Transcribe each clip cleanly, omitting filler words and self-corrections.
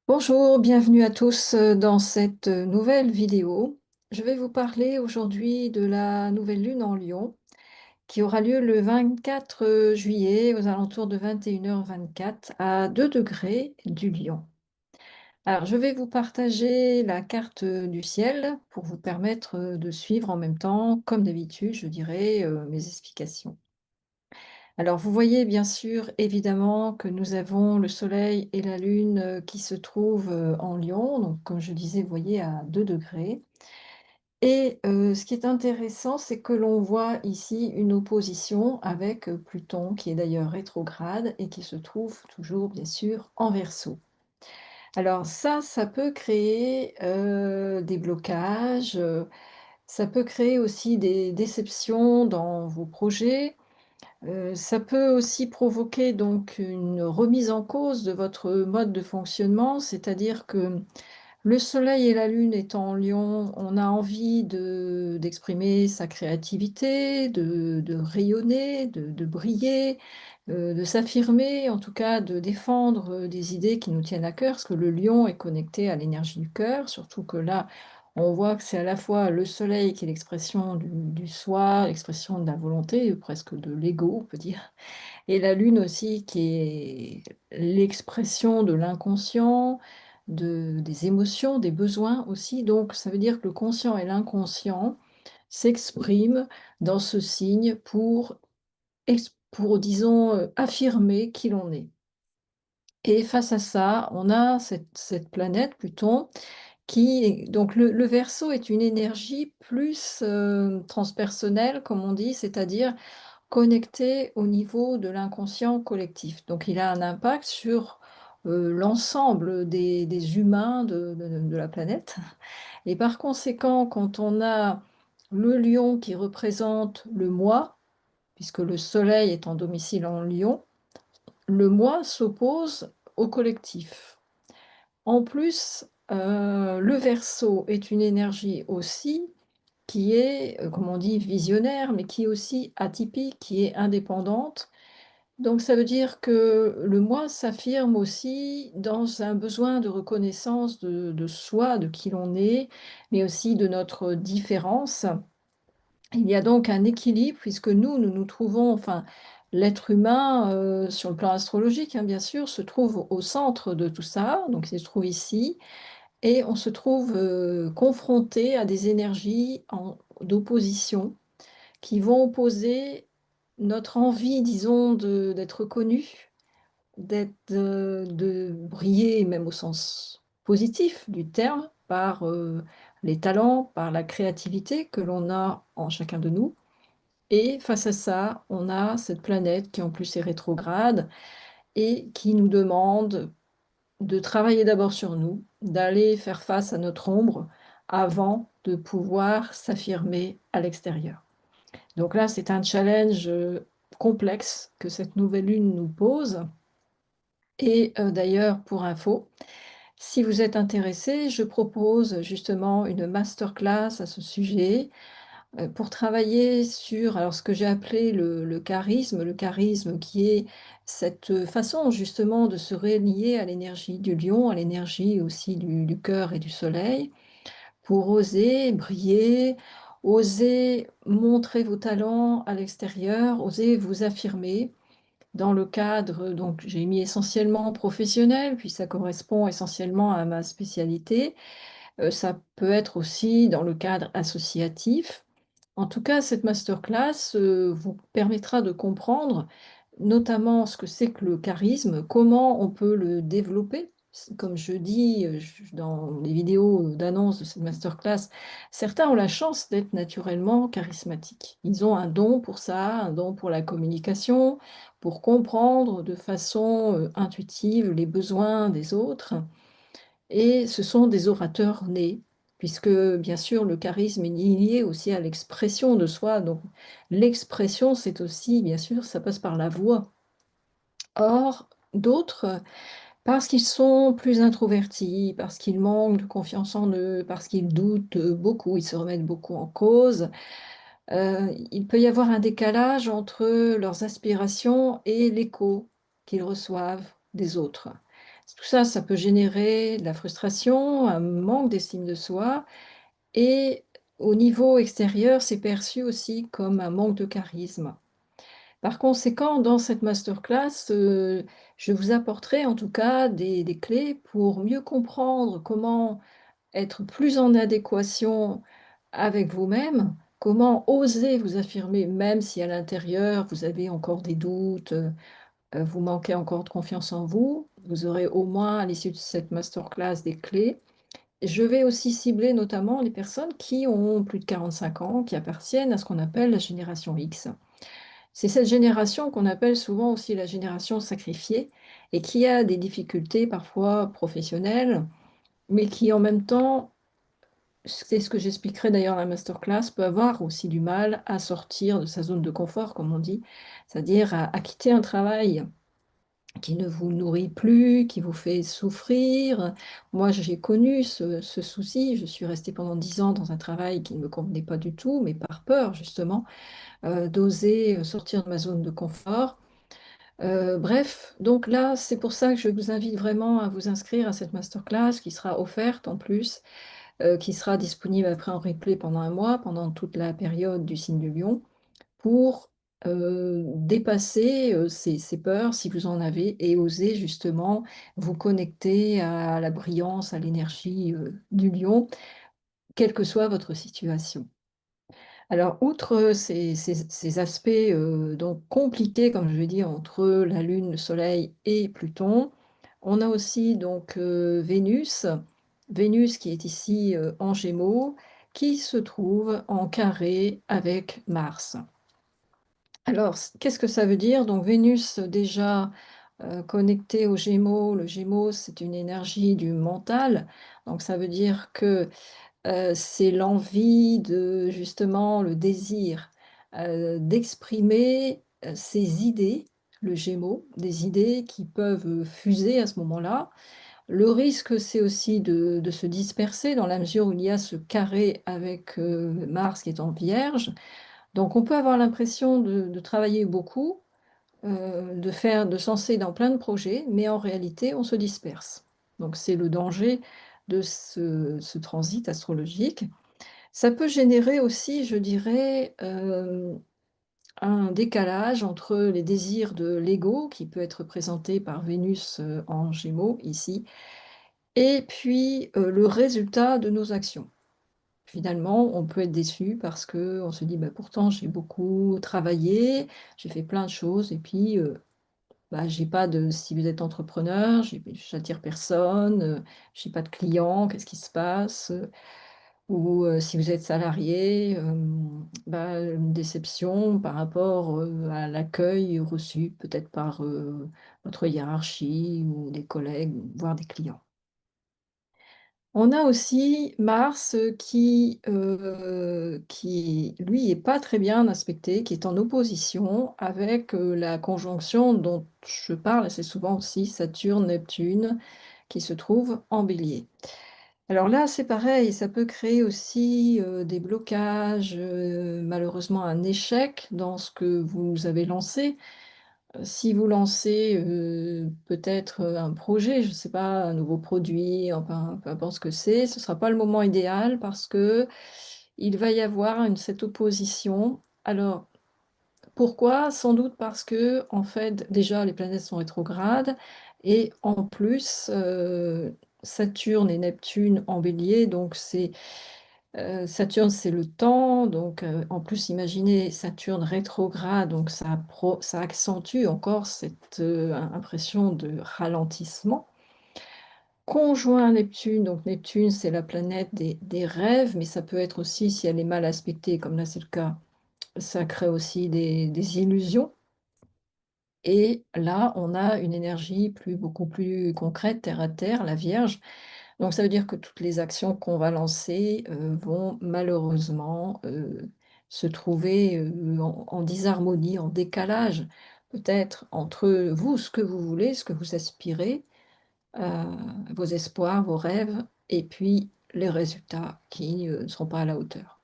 Bonjour, bienvenue à tous dans cette nouvelle vidéo. Je vais vous parler aujourd'hui de la nouvelle lune en Lion qui aura lieu le 24 juillet aux alentours de 21h24 à 2 degrés du Lion. Alors, je vais vous partager la carte du ciel pour vous permettre de suivre en même temps, comme d'habitude, je dirais, mes explications. Alors, vous voyez bien sûr, évidemment, que nous avons le Soleil et la Lune qui se trouvent en Lion, donc comme je disais, vous voyez, à 2 degrés. Et ce qui est intéressant, c'est que l'on voit ici une opposition avec Pluton, qui est d'ailleurs rétrograde et qui se trouve toujours, bien sûr, en Verseau. Alors ça peut créer des blocages, ça peut créer aussi des déceptions dans vos projets. Ça peut aussi provoquer donc une remise en cause de votre mode de fonctionnement, c'est-à-dire que le soleil et la lune étant en Lion, on a envie d'exprimer sa créativité, de rayonner, de briller, de s'affirmer, en tout cas de défendre, des idées qui nous tiennent à cœur, parce que le Lion est connecté à l'énergie du cœur, surtout que là, on voit que c'est à la fois le soleil qui est l'expression du soi, l'expression de la volonté, presque de l'ego, on peut dire, et la lune aussi qui est l'expression de l'inconscient, des émotions, des besoins aussi. Donc ça veut dire que le conscient et l'inconscient s'expriment dans ce signe pour disons, affirmer qui l'on est. Et face à ça, on a cette planète Pluton qui est donc le Verseau est une énergie plus, transpersonnelle comme on dit, c'est-à-dire connecté au niveau de l'inconscient collectif. Donc il a un impact sur, l'ensemble des humains de la planète et par conséquent, quand on a le lion qui représente le moi, puisque le soleil est en domicile en lion, le moi s'oppose au collectif. En plus, le Verseau est une énergie aussi qui est, comme on dit, visionnaire, mais qui est aussi atypique, qui est indépendante. Donc ça veut dire que le moi s'affirme aussi dans un besoin de reconnaissance de soi, de qui l'on est, mais aussi de notre différence. Il y a donc un équilibre puisque nous nous trouvons, enfin, l'être humain, sur le plan astrologique, hein, bien sûr, se trouve au centre de tout ça, donc il se trouve ici et on se trouve, confronté à des énergies d'opposition qui vont opposer notre envie, disons, d'être connu, de briller, même au sens positif du terme, par, les talents, par la créativité que l'on a en chacun de nous et face à ça, on a cette planète qui en plus est rétrograde et qui nous demande de travailler d'abord sur nous, d'aller faire face à notre ombre avant de pouvoir s'affirmer à l'extérieur. Donc là, c'est un challenge, complexe que cette nouvelle lune nous pose et d'ailleurs pour info, si vous êtes intéressé, je propose justement une masterclass à ce sujet, pour travailler sur alors ce que j'ai appelé le charisme qui est cette, façon justement de se relier à l'énergie du lion, à l'énergie aussi du cœur et du soleil, pour oser briller, oser montrer vos talents à l'extérieur, oser vous affirmer dans le cadre donc j'ai mis essentiellement professionnel, puis ça correspond essentiellement à ma spécialité. Ça peut être aussi dans le cadre associatif. En tout cas, cette masterclass, vous permettra de comprendre notamment ce que c'est que le charisme, comment on peut le développer. Comme je dis, dans les vidéos d'annonce de cette masterclass, certains ont la chance d'être naturellement charismatiques. Ils ont un don pour ça, un don pour la communication, pour comprendre de façon, intuitive les besoins des autres et ce sont des orateurs nés, puisque bien sûr le charisme est lié aussi à l'expression de soi. Donc l'expression, c'est aussi, bien sûr, ça passe par la voix. Or, d'autres, parce qu'ils sont plus introvertis, parce qu'ils manquent de confiance en eux, parce qu'ils doutent beaucoup, ils se remettent beaucoup en cause, il peut y avoir un décalage entre leurs aspirations et l'écho qu'ils reçoivent des autres. Tout ça, ça peut générer de la frustration, un manque d'estime de soi et au niveau extérieur, c'est perçu aussi comme un manque de charisme. Par conséquent, dans cette masterclass, je vous apporterai en tout cas des clés pour mieux comprendre comment être plus en adéquation avec vous-même, comment oser vous affirmer même si à l'intérieur vous avez encore des doutes, vous manquez encore de confiance en vous. Vous aurez au moins à l'issue de cette masterclass des clés. Je vais aussi cibler notamment les personnes qui ont plus de 45 ans, qui appartiennent à ce qu'on appelle la génération X. C'est cette génération qu'on appelle souvent aussi la génération sacrifiée et qui a des difficultés parfois professionnelles, mais qui en même temps, c'est ce que j'expliquerai d'ailleurs dans la masterclass, peut avoir aussi du mal à sortir de sa zone de confort, comme on dit, c'est-à-dire à quitter un travail qui ne vous nourrit plus, qui vous fait souffrir. Moi, j'ai connu ce souci. Je suis restée pendant 10 ans dans un travail qui ne me convenait pas du tout, mais par peur justement, d'oser sortir de ma zone de confort. Bref, donc là, c'est pour ça que je vous invite vraiment à vous inscrire à cette masterclass qui sera offerte en plus, qui sera disponible après en replay pendant un mois, pendant toute la période du signe du lion pour, dépasser, ces peurs, si vous en avez, et oser justement vous connecter à la brillance, à l'énergie, du lion, quelle que soit votre situation. Alors outre, ces aspects, donc compliqués, comme je l'ai dit, entre la Lune, le Soleil et Pluton, on a aussi donc, Vénus. Vénus qui est ici, en Gémeaux, qui se trouve en carré avec Mars. Alors, qu'est-ce que ça veut dire? Donc Vénus, déjà, connectée aux Gémeaux. Le Gémeaux, c'est une énergie du mental, donc ça veut dire que, c'est l'envie de justement le désir, d'exprimer, ses idées, le Gémeaux, des idées qui peuvent, fuser à ce moment-là. Le risque, c'est aussi de se disperser dans la mesure où il y a ce carré avec, Mars qui est en Vierge. Donc on peut avoir l'impression de travailler beaucoup, de se lancer dans plein de projets, mais en réalité on se disperse. Donc c'est le danger de ce transit astrologique. Ça peut générer aussi, je dirais, un décalage entre les désirs de l'ego, qui peut être représenté par Vénus, en Gémeaux ici, et puis, le résultat de nos actions. Finalement, on peut être déçu parce qu'on se dit: «Bah, pourtant j'ai beaucoup travaillé, j'ai fait plein de choses et puis, bah, j'ai pas de». Si vous êtes entrepreneur, j'attire personne, j'ai pas de clients, qu'est-ce qui se passe? Ou, si vous êtes salarié, bah, une déception par rapport, à l'accueil reçu peut-être par, votre hiérarchie ou des collègues, voire des clients. On a aussi Mars, qui lui est pas très bien aspecté, qui est en opposition avec, la conjonction dont je parle assez souvent aussi, Saturne-Neptune, qui se trouve en Bélier. Alors là, c'est pareil, ça peut créer aussi, des blocages, malheureusement un échec dans ce que vous avez lancé. Si vous lancez, peut-être, un projet, je ne sais pas, un nouveau produit, enfin, peu importe ce que c'est, ce ne sera pas le moment idéal parce que il va y avoir cette opposition. Alors, pourquoi? Sans doute parce que en fait, déjà, les planètes sont rétrogrades et en plus, Saturne et Neptune en Bélier, donc Saturne, c'est le temps, donc en plus, imaginez Saturne rétrograde, donc ça accentue encore cette, impression de ralentissement. Conjoint Neptune, donc Neptune, c'est la planète des rêves, mais ça peut être aussi, si elle est mal aspectée, comme là c'est le cas, ça crée aussi des illusions. Et là, on a une énergie beaucoup plus concrète, terre à terre, la Vierge. Donc ça veut dire que toutes les actions qu'on va lancer, vont malheureusement, se trouver, en disharmonie, en décalage, peut-être entre vous, ce que vous voulez, ce que vous aspirez, heu, vos espoirs, vos rêves et puis les résultats qui, ne seront pas à la hauteur.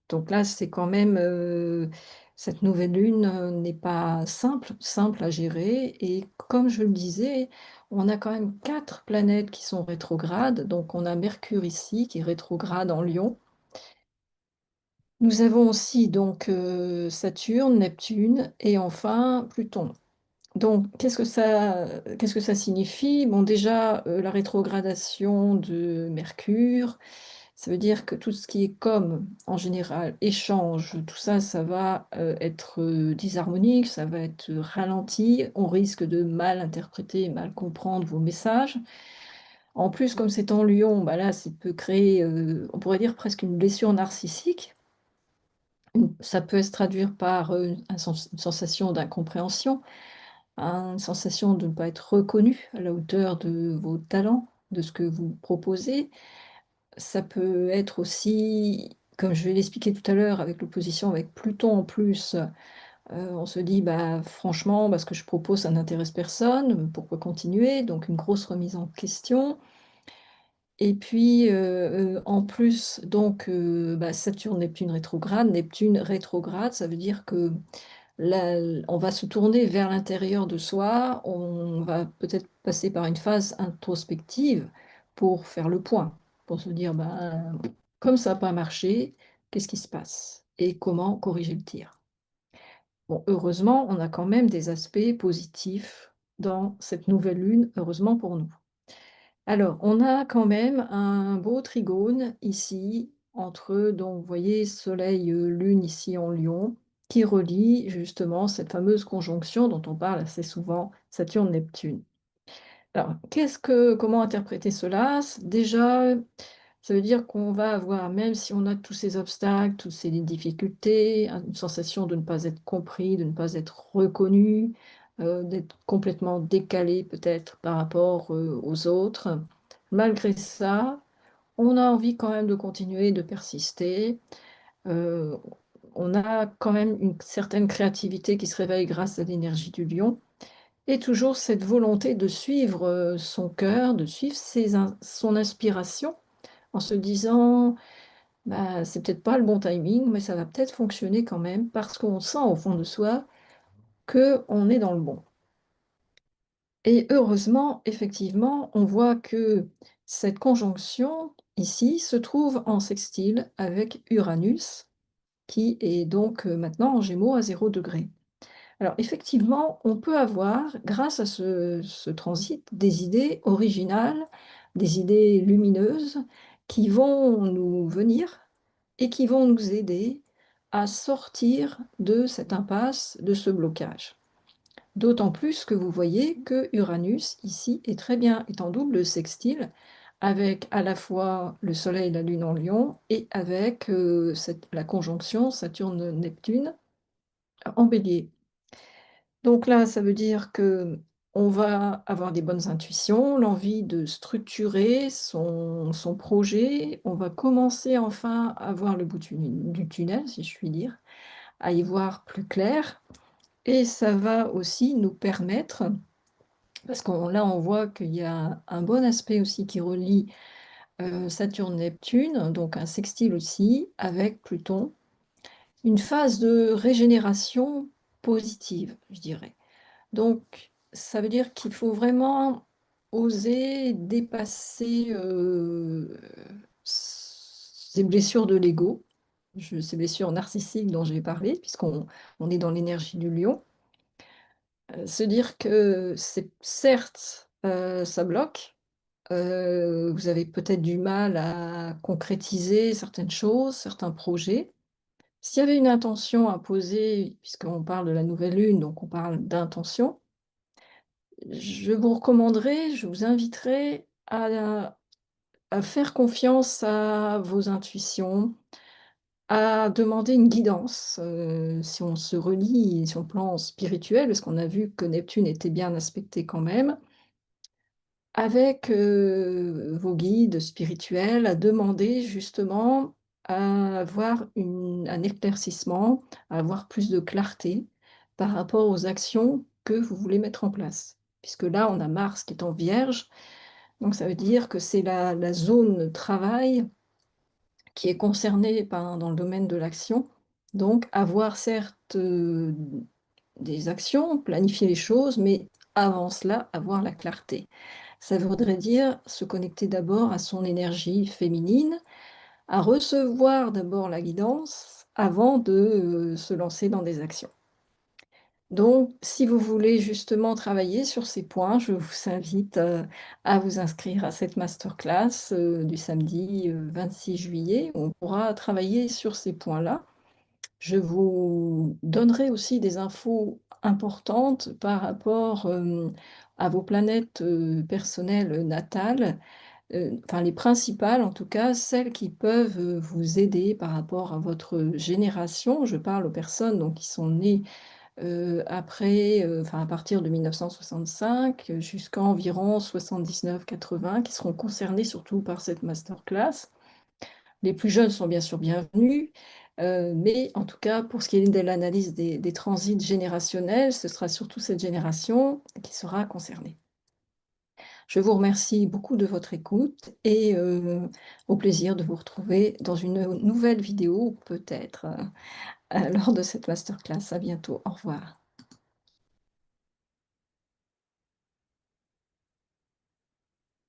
Donc là, c'est quand même, Cette nouvelle lune, n'est pas simple à gérer et comme je le disais, on a quand même 4 planètes qui sont rétrogrades. Donc on a Mercure ici qui est rétrograde en Lion. Nous avons aussi donc, Saturne, Neptune et enfin Pluton. Donc qu'est-ce que ça signifie? Bon déjà, la rétrogradation de Mercure, ça veut dire que tout ce qui est com, en général, échange, tout ça, ça va, être, disharmonique, ça va être, ralenti. On risque de mal interpréter, mal comprendre vos messages. En plus, comme c'est en Lion, bah, là, ça peut créer, on pourrait dire presque une blessure narcissique. Ça peut se traduire par, une sensation d'incompréhension, une sensation de ne pas être reconnu à la hauteur de vos talents, de ce que vous proposez. Ça peut être aussi, comme je vais l'expliquer tout à l'heure, avec l'opposition avec Pluton en plus, on se dit: «Bah, franchement, bah, ce que je propose, ça n'intéresse personne, pourquoi continuer?» Donc une grosse remise en question et puis, en plus donc, bah, Saturne, Neptune rétrograde. Neptune rétrograde, ça veut dire que là, on va se tourner vers l'intérieur de soi, on va peut-être passer par une phase introspective pour faire le point, pour se dire: «Ben, comme ça n'a pas marché, qu'est-ce qui se passe? Et comment corriger le tir?» Bon, heureusement, on a quand même des aspects positifs dans cette nouvelle lune, heureusement pour nous. Alors, on a quand même un beau trigone ici entre, donc vous voyez soleil, lune ici en Lion, qui relie justement cette fameuse conjonction dont on parle assez souvent, Saturne-Neptune. Alors, comment interpréter cela? Déjà, ça veut dire qu'on va avoir, même si on a tous ces obstacles, toutes ces difficultés, une sensation de ne pas être compris, de ne pas être reconnu, d'être complètement décalé peut-être par rapport, aux autres. Malgré ça, on a envie quand même de continuer, de persister. Heu, on a quand même une certaine créativité qui se réveille grâce à l'énergie du lion et toujours cette volonté de suivre, son cœur, de suivre son inspiration en se disant: «Bah, c'est peut-être pas le bon timing, mais ça va peut-être fonctionner quand même», parce qu'on sent au fond de soi qu'on est dans le bon. Et heureusement, effectivement, on voit que cette conjonction ici se trouve en sextile avec Uranus, qui est donc maintenant en Gémeaux à 0°. Alors effectivement, on peut avoir, grâce à ce transit, des idées originales, des idées lumineuses qui vont nous venir et qui vont nous aider à sortir de cette impasse, de ce blocage. D'autant plus que vous voyez que Uranus, ici, est en double sextile avec à la fois le Soleil et la Lune en Lion et avec la conjonction Saturne-Neptune en Bélier. Donc là, ça veut dire que on va avoir des bonnes intuitions, l'envie de structurer son projet. On va commencer enfin à voir le bout du tunnel, si je puis dire, à y voir plus clair et ça va aussi nous permettre parce qu'on là, on voit qu'il y a un bon aspect aussi qui relie, Saturne-Neptune, donc un sextile aussi avec Pluton. Une phase de régénération positive, je dirais. Donc ça veut dire qu'il faut vraiment oser dépasser, ces blessures de l'ego, ces blessures narcissiques dont j'ai parlé, puisqu'on est dans l'énergie du lion. Se dire que c'est certes, ça bloque, vous avez peut-être du mal à concrétiser certaines choses, certains projets. S'il y avait une intention à poser, puisqu'on parle de la nouvelle lune, donc on parle d'intention, je vous inviterais à faire confiance à vos intuitions, à demander une guidance, si on se relie sur le plan spirituel, parce qu'on a vu que Neptune était bien aspecté quand même, avec, vos guides spirituels, à demander justement à avoir un éclaircissement, à avoir plus de clarté par rapport aux actions que vous voulez mettre en place. Puisque là, on a Mars qui est en Vierge, donc ça veut dire que c'est la zone travail qui est concernée dans le domaine de l'action. Donc avoir certes, des actions, planifier les choses, mais avant cela, avoir la clarté. Ça voudrait dire se connecter d'abord à son énergie féminine, à recevoir d'abord la guidance avant de, se lancer dans des actions. Donc si vous voulez justement travailler sur ces points, je vous invite, à vous inscrire à cette masterclass, du samedi, 26 juillet. On pourra travailler sur ces points-là. Je vous donnerai aussi des infos importantes par rapport, à vos planètes, personnelles, natales, enfin les principales en tout cas, celles qui peuvent, vous aider par rapport à votre génération. Je parle aux personnes donc qui sont nées, après, enfin à partir de 1965, jusqu'à environ 79-80 qui seront concernées surtout par cette masterclass. Les plus jeunes sont bien sûr bienvenus, mais en tout cas, pour ce qui est de l'analyse des transits générationnels, ce sera surtout cette génération qui sera concernée. Je vous remercie beaucoup de votre écoute et au plaisir de vous retrouver dans une nouvelle vidéo, peut-être, lors de cette masterclass. À bientôt. Au revoir.